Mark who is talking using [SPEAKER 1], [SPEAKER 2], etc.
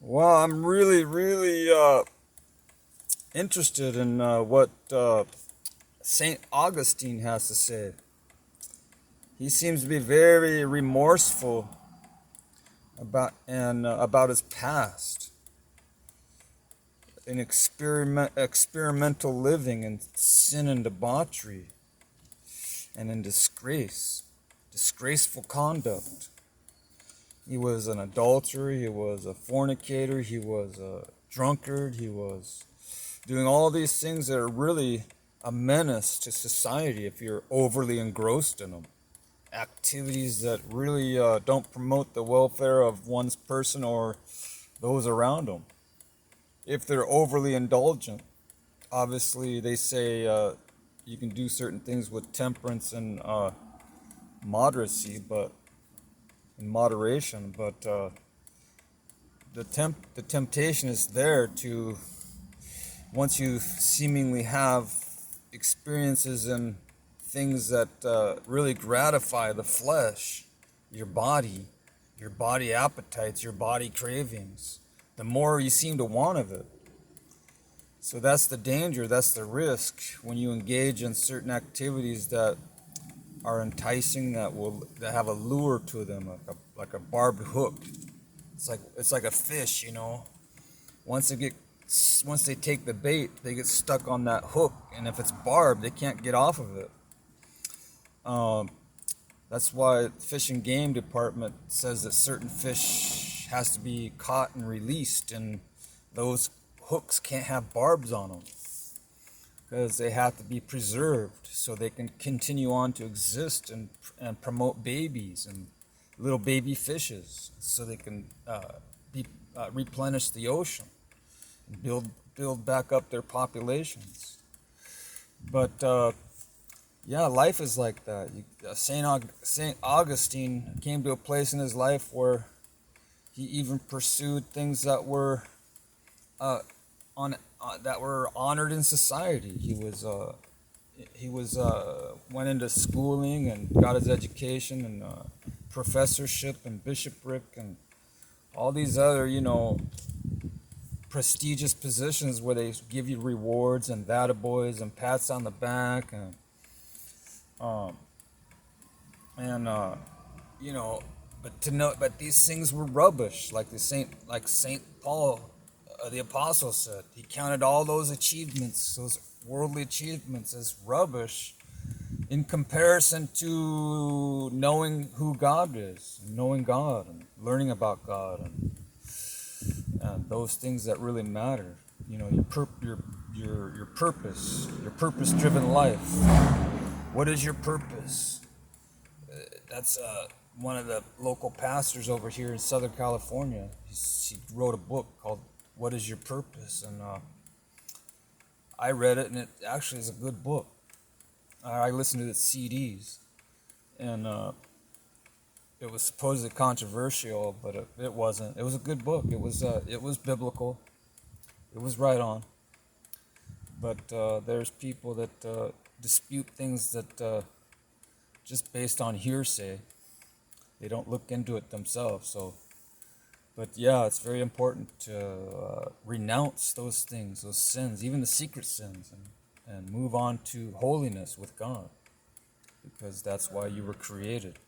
[SPEAKER 1] Well, I'm really interested in what Saint Augustine has to say. He seems to be very remorseful about his past, in experimental living, and sin and debauchery, and in disgraceful conduct. He was an adulterer. He was a fornicator. He was a drunkard. He was doing all these things that are really a menace to society if you're overly engrossed in them. Activities that really don't promote the welfare of one's person or those around them. If they're overly indulgent, obviously they say you can do certain things with temperance and moderacy, but in moderation. But the temptation is there to, once you seemingly have experiences and things that really gratify the flesh, your body appetites, your body cravings, the more you seem to want of it. So that's the danger, that's the risk when you engage in certain activities that are enticing, that have a lure to them, like a barbed hook. It's like a fish, you know. Once they get once they take the bait, they get stuck on that hook, and if it's barbed, they can't get off of it. Um, that's why Fish and Game Department says that certain fish has to be caught and released, and those hooks can't have barbs on them because they have to be preserved so they can continue on to exist and promote babies and little baby fishes, so they can replenish the ocean and build back up their populations. But yeah, life is like that. Saint Augustine came to a place in his life where he even pursued things that were on that were honored in society. He went into schooling and got his education and professorship and bishopric and all these other, prestigious positions where they give you rewards and boys and pats on the back um, and you know, but these things were rubbish. Like Saint Paul, the apostle, said he counted all those achievements, those worldly achievements, as rubbish in comparison to knowing who God is, knowing God, and learning about God, and those things that really matter. You know, your purpose-driven life. What is your purpose? That's one of the local pastors over here in Southern California. He wrote a book called "What Is Your Purpose," and I read it, and it actually is a good book. I listened to the CDs, and it was supposedly controversial, but it wasn't. It was a good book. It was biblical. It was right on. But there's people that dispute things that just based on hearsay. They don't look into it themselves. So, but yeah, it's very important to renounce those things, those sins, even the secret sins, and move on to holiness with God, because that's why you were created.